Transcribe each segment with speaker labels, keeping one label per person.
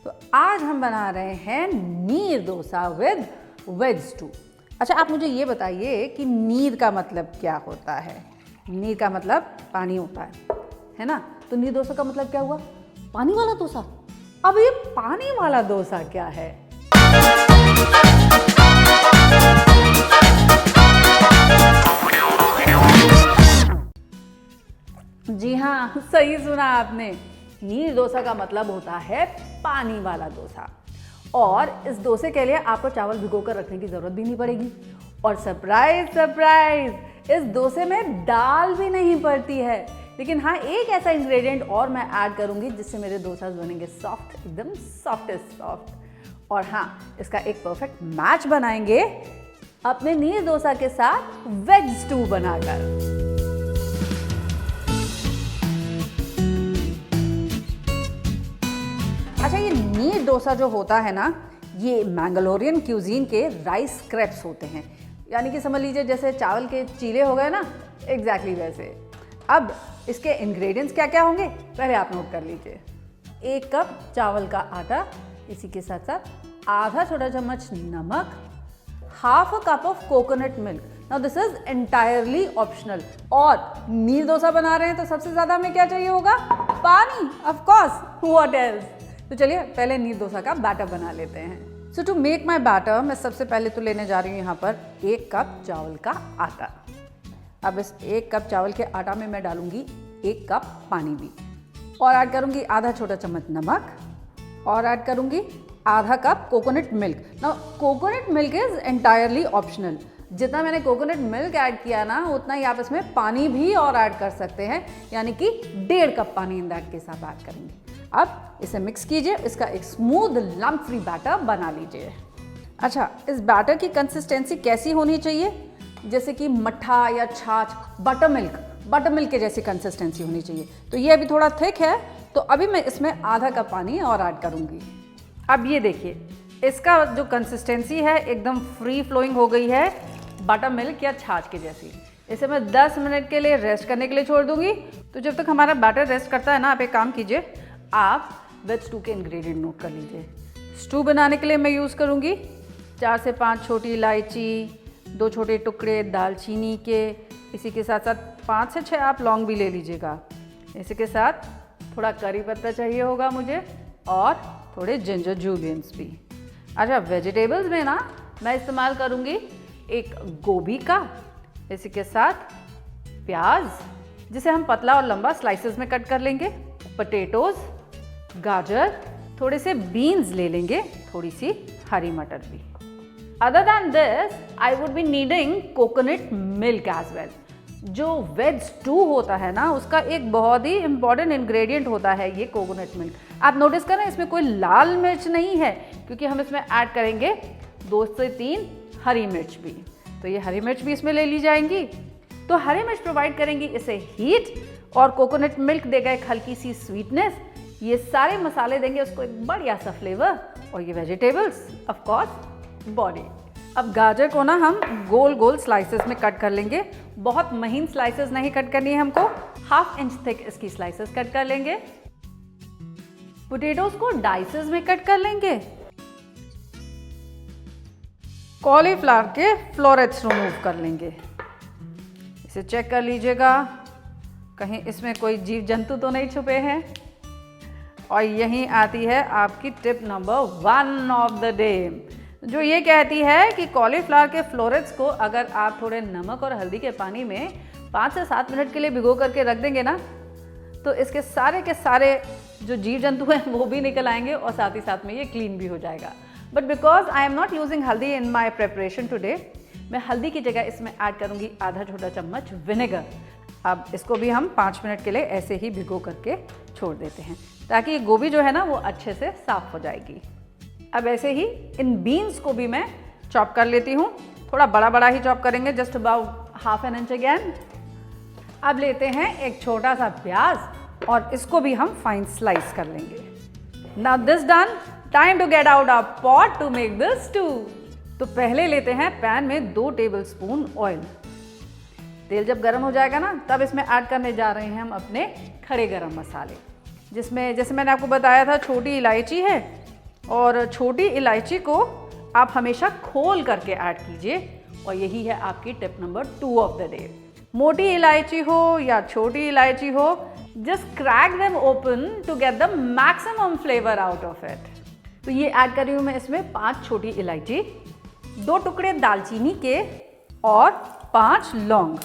Speaker 1: तो आज हम बना रहे हैं नीर डोसा विद वेज स्टू। अच्छा, आप मुझे ये बताइए कि नीर का मतलब क्या होता है? नीर का मतलब पानी होता है ना? तो नीर डोसा का मतलब क्या हुआ? पानी वाला डोसा। अब ये पानी वाला डोसा क्या है? जी हाँ, सही सुना आपने। नीर डोसा का मतलब होता है पानी वाला डोसा। और इस डोसे के लिए आपको चावल भिगोकर रखने की जरूरत भी नहीं पड़ेगी। और सरप्राइज सरप्राइज, इस डोसे में दाल भी नहीं पड़ती है। लेकिन हाँ, एक ऐसा इंग्रेडिएंट और मैं ऐड करूंगी जिससे मेरे डोसास बनेंगे सॉफ्ट, एकदम सॉफ्टेस्ट सॉफ्ट। और हाँ, इसका एक परफेक्ट मैच बनाएंगे अपने नीर डोसा के साथ वेज स्टू बनाकर। अच्छा, ये नीर डोसा जो होता है ना, ये मैंगलोरियन क्यूजीन के राइस स्क्रैप्स होते हैं। यानी कि समझ लीजिए जैसे चावल के चीले हो गए ना, एग्जैक्टली वैसे। अब इसके इंग्रेडिएंट्स क्या क्या होंगे पहले आप नोट कर लीजिए। 1 कप चावल का आटा, इसी के साथ साथ आधा छोटा चम्मच नमक, half a cup of coconut milk. Now this is entirely optional. और नीर डोसा बना रहे हैं तो सबसे ज्यादा हमें क्या चाहिए होगा? पानी, ऑफ कोर्स, व्हाट एल्स। तो चलिए पहले नीर डोसा का बैटर बना लेते हैं। सो टू मेक माई बैटर, मैं सबसे पहले तो लेने जा रही हूँ यहाँ पर 1 कप चावल का आटा। अब इस 1 कप चावल के आटा में मैं डालूंगी 1 कप पानी भी, और ऐड करूंगी आधा छोटा चम्मच नमक, और ऐड करूंगी आधा cup coconut milk. Now coconut milk is entirely optional. जितना मैंने कोकोनट मिल्क ऐड किया ना, उतना ही आप इसमें पानी भी और ऐड कर सकते हैं, यानी कि 1.5 कप पानी इन दैट केस आप ऐड करेंगे। अब इसे मिक्स कीजिए, इसका एक स्मूथ लम्प फ्री बैटर बना लीजिए। अच्छा, इस बैटर की कंसिस्टेंसी कैसी होनी चाहिए? जैसे कि मट्ठा या छाछ, बटर मिल्क के जैसी कंसिस्टेंसी होनी चाहिए। तो ये अभी थोड़ा थिक है, तो अभी मैं इसमें आधा कप पानी और ऐड करूंगी। अब ये देखिए, इसका जो कंसिस्टेंसी है एकदम फ्री फ्लोइंग हो गई है, बटर मिल्क या छाछ के जैसी। इसे मैं 10 मिनट के लिए रेस्ट करने के लिए छोड़ दूंगी। तो जब तक हमारा बैटर रेस्ट करता है ना, आप एक काम कीजिए, आप वेज स्टू के इंग्रेडिएंट नोट कर लीजिए। स्टू बनाने के लिए मैं यूज़ करूंगी 4 से 5 छोटी इलायची, 2 छोटे टुकड़े दालचीनी के, इसी के साथ साथ 5 से 6 आप लौंग भी ले लीजिएगा। इसी के साथ थोड़ा करी पत्ता चाहिए होगा मुझे, और थोड़े जिंजर जूलियंस भी। अच्छा, वेजिटेबल्स में ना मैं इस्तेमाल करूंगी 1 गोभी का, इसी के साथ प्याज जिसे हम पतला और लंबा स्लाइसेस में कट कर लेंगे, पोटैटोज, गाजर, थोड़े से बीन्स ले लेंगे, थोड़ी सी हरी मटर भी। Other than this I would be needing coconut milk as well. जो वेज स्टू होता है ना, उसका एक बहुत ही इंपॉर्टेंट इंग्रेडिएंट होता है ये कोकोनट मिल्क। आप नोटिस करें, इसमें कोई लाल मिर्च नहीं है, क्योंकि हम इसमें ऐड करेंगे 2 से 3 हरी मिर्च भी। तो ये हरी मिर्च भी इसमें ले ली जाएंगी। तो हरी मिर्च प्रोवाइड करेंगी इसे हीट, और कोकोनट मिल्क देगा एक हल्की सी स्वीटनेस। ये सारे मसाले देंगे उसको एक बढ़िया सा फ्लेवर, और ये वेजिटेबल्स ऑफ कोर्स बॉडी। अब गाजर को ना हम गोल गोल स्लाइसेस में कट कर लेंगे। बहुत महीन स्लाइसेस नहीं कट करनी है हमको, 1/2 इंच थिक इसकी स्लाइसेस कट कर लेंगे। पोटैटोज को डाइसेस में कट कर लेंगे। कॉलीफ्लावर के फ्लोरेट्स रिमूव कर लेंगे। इसे चेक कर लीजिएगा, कहीं इसमें कोई जीव जंतु तो नहीं छुपे हैं। और यहीं आती है आपकी tip number 1 of the day, जो ये कहती है कि कॉलीफ्लावर के फ्लोरेट्स को अगर आप थोड़े नमक और हल्दी के पानी में 5 से 7 मिनट के लिए भिगो करके रख देंगे ना, तो इसके सारे के सारे जो जीव जंतु हैं वो भी निकल आएंगे, और साथ ही साथ में ये क्लीन भी हो जाएगा। But because I am not using हल्दी इन माई प्रेपरेशन टुडे, मैं हल्दी की जगह इसमें ऐड करूंगी आधा छोटा चम्मच विनेगर। अब इसको भी हम 5 मिनट के लिए ऐसे ही भिगो करके छोड़ देते हैं, ताकि ये गोभी जो है ना वो अच्छे से साफ हो जाएगी। अब ऐसे ही इन बीन्स को भी मैं चॉप कर लेती हूँ। थोड़ा बड़ा बड़ा ही चॉप करेंगे, जस्ट अबाउट 1/2 इंच अगेन। अब लेते हैं एक छोटा सा प्याज, और इसको भी हम फाइन स्लाइस कर लेंगे। Now this done, time to get out a pot to make this stew. तो पहले लेते हैं पैन में 2 टेबलस्पून ऑयल। तेल जब गर्म हो जाएगा ना, तब इसमें ऐड करने जा रहे हैं हम अपने खड़े गरम मसाले, जिसमें जैसे मैंने आपको बताया था छोटी इलायची है, और छोटी इलायची को आप हमेशा खोल करके ऐड कीजिए, और यही है आपकी tip number 2 of the day. मोटी इलायची हो या छोटी इलायची हो, just crack them open to get the maximum flavour out of it. तो ये ऐड कर रही हूँ मैं इसमें 5 छोटी इलायची, 2 टुकड़े दालचीनी के और 5 लौंग।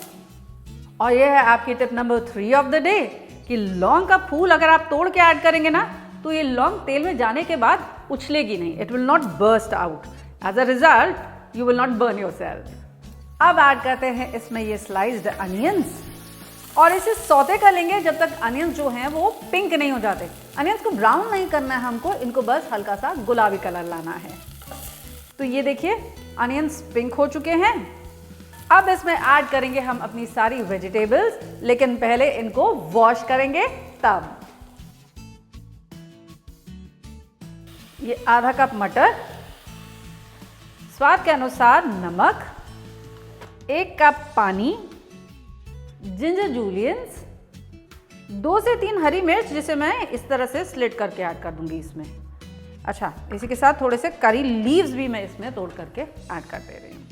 Speaker 1: और ये है आपकी tip number 3 of the day कि लौंग का फूल अगर आप तोड़ के ऐड करेंगे ना, तो ये लौंग तेल में जाने के बाद उछलेगी नहीं, it will not burst out. As a result you will not burn yourself. अब ऐड करते हैं इसमें ये स्लाइस्ड अनियंस, और इसे सौते कर लेंगे जब तक अनियंस जो हैं वो पिंक नहीं हो जाते। अनियंस को ब्राउन नहीं करना है हमको, इनको बस हल्का सा गुलाबी कलर लाना है। तो ये देखिए अनियंस पिंक हो चुके हैं। अब इसमें ऐड करेंगे हम अपनी सारी वेजिटेबल्स, लेकिन पहले इनको वॉश करेंगे तब। ये आधा कप मटर, स्वाद के अनुसार नमक, 1 कप पानी, जिंजर जूलियंस, 2 से 3 हरी मिर्च जिसे मैं इस तरह से स्लिट करके ऐड कर दूंगी इसमें। अच्छा, इसी के साथ थोड़े से करी लीव्स भी मैं इसमें तोड़ करके ऐड कर दे रही हूँ।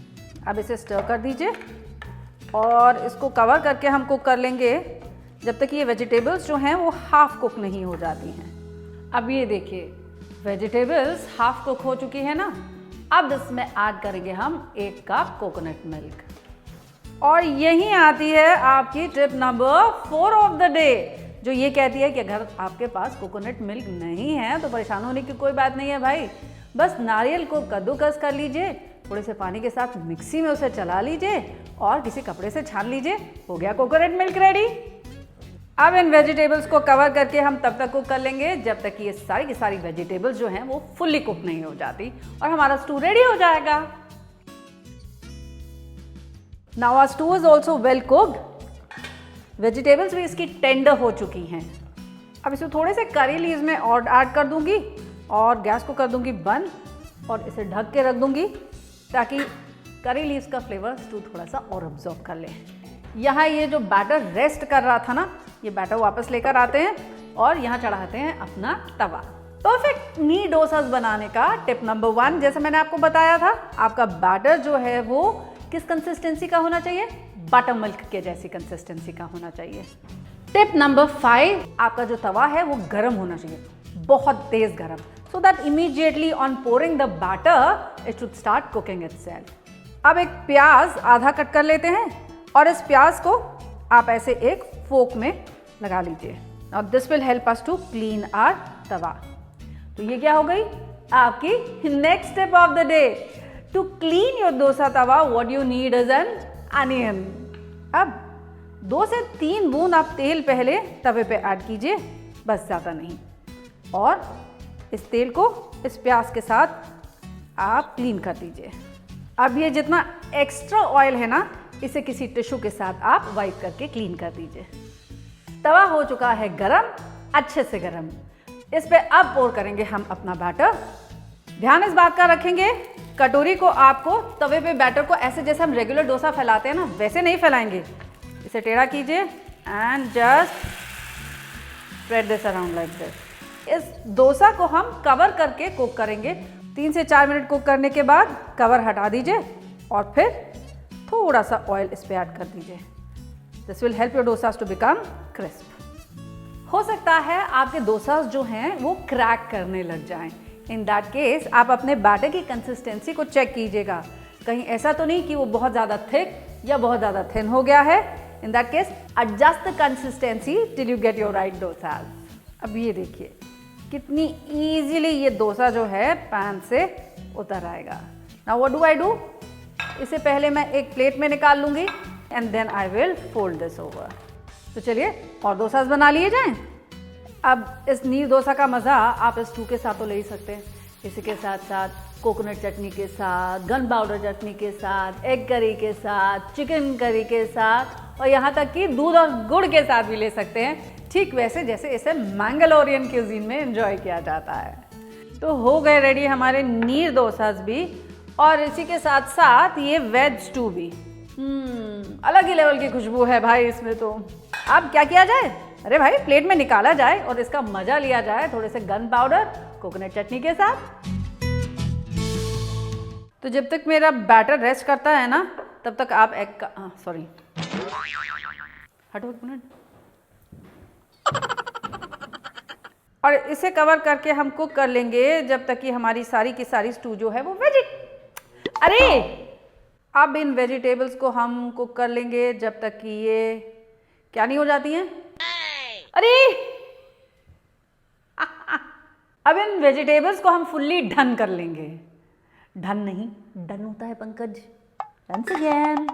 Speaker 1: अब इसे स्टर कर दीजिए और इसको कवर करके हम कुक कर लेंगे जब तक ये वेजिटेबल्स जो हैं वो हाफ कुक नहीं हो जाती हैं। अब ये देखिए वेजिटेबल्स हाफ कुक हो चुकी है ना। अब इसमें ऐड करेंगे हम 1 कप कोकोनट मिल्क, और यही आती है आपकी tip number 4 of the day, जो ये कहती है कि अगर आपके पास कोकोनट मिल्क नहीं है तो परेशान होने की कोई बात नहीं है भाई। बस नारियल को कद्दूकस कर लीजिए, थोड़े से पानी के साथ मिक्सी में उसे चला लीजिए और किसी कपड़े से छान लीजिए, हो गया कोकोनट मिल्क रेडी। अब इन वेजिटेबल्स को कवर करके हम तब तक कुक कर लेंगे जब तक कि ये सारी की सारी वेजिटेबल्स जो हैं वो फुल्ली कुक नहीं हो जाती, और हमारा स्टू रेडी हो जाएगा। Now our stew is also well cooked. Vegetables भी इसकी टेंडर हो चुकी हैं। अब इसमें थोड़े से करी लीव्स में और ऐड कर दूंगी और गैस को कर दूंगी बंद, और इसे ढक के रख दूंगी ताकि करी लीव्स का फ्लेवर स्टू थोड़ा सा और अब्जॉर्ब कर ले। यहाँ ये जो बैटर रेस्ट कर रहा था ना, ये बैटर वापस लेकर आते हैं और यहाँ चढ़ाते हैं अपना तवा। परफेक्ट नी डोसास बनाने का टिप नंबर 1, जैसे मैंने आपको बताया था, आपका बैटर जो है वो किस कंसिस्टेंसी का होना चाहिए? बटर मिल्क के जैसी कंसिस्टेंसी का होना चाहिए। टिप नंबर 5, आपका जो तवा है वो गर्म होना चाहिए, बहुत तेज गर्म, so that immediately on pouring the batter it should start cooking itself। अब एक प्याज आधा कट कर लेते हैं और इस प्याज को आप ऐसे एक फोक में लगा लीजिए। Now this will help us to clean our तवा। तो ये क्या हो गई आपकी next tip of the day. To clean your dosa tawa what you need is an onion. अब 2 से 3 बूंद आप तेल पहले तवे पे ऐड कीजिए, बस ज़्यादा नहीं, और इस तेल को इस प्याज के साथ आप क्लीन कर दीजिए। अब ये जितना एक्स्ट्रा ऑयल है ना, इसे किसी टिश्यू के साथ आप वाइप करके क्लीन कर दीजिए। तवा हो चुका है गरम, अच्छे से गरम। इस पे अब पोर करेंगे हम अपना बैटर। ध्यान इस बात का रखेंगे, कटोरी को आपको तवे पे बैटर को ऐसे जैसे हम रेगुलर डोसा फैलाते हैं ना, वैसे नहीं फैलाएंगे। इसे टेढ़ा कीजिए and just spread this around like this. इस डोसा को हम कवर करके कुक करेंगे। 3 से 4 मिनट कुक करने के बाद कवर हटा दीजिए और फिर थोड़ा सा ऑयल इस पे ऐड कर दीजिए। This will help your dosas to become crisp. हो सकता है आपके डोसास जो हैं वो क्रैक करने लग जाएं। इन दैट केस आप अपने बैटर की कंसिस्टेंसी को चेक कीजिएगा, कहीं ऐसा तो नहीं कि वो बहुत ज़्यादा थिक या बहुत ज़्यादा थिन हो गया है। In that case adjust the consistency till you get your right dosas. अब ये देखिए कितनी ईजीली ये डोसा जो है पैन से उतर आएगा। Now what do I do, इसे पहले मैं एक प्लेट में निकाल लूँगी and then I will fold this over. तो चलिए और डोसास बना लिए जाएं। अब इस नीर डोसा का मज़ा आप इस स्टू के साथ तो ले ही सकते हैं, इसी के साथ साथ कोकोनट चटनी के साथ, गन पाउडर चटनी के साथ, एग करी के साथ, चिकन करी के साथ, और यहाँ तक कि दूध और गुड़ के साथ भी ले सकते हैं, ठीक वैसे जैसे इसे मैंगलोरियन क्यूजीन में एंजॉय किया जाता है। तो हो गए रेडी हमारे नीर डोसास भी, और इसी के साथ साथ ये वेज स्टू भी। अलग ही लेवल की खुशबू है भाई इसमें। तो अब क्या किया जाए, अरे भाई प्लेट में निकाला जाए और इसका मजा लिया जाए थोड़े से गन पाउडर, कोकोनट चटनी के साथ। तो जब तक मेरा बैटर रेस्ट करता है ना, तब तक आप एग का सॉरी हटो एक मिनट, और इसे कवर करके हम कुक कर लेंगे जब तक कि हमारी सारी की सारी स्टू जो है वो अरे अब इन वेजिटेबल्स को हम कुक कर लेंगे जब तक कि ये क्या नहीं हो जाती हैं। अरे अब इन वेजिटेबल्स को हम फुल्ली डन कर लेंगे। डन नहीं, डन होता है पंकज। Once again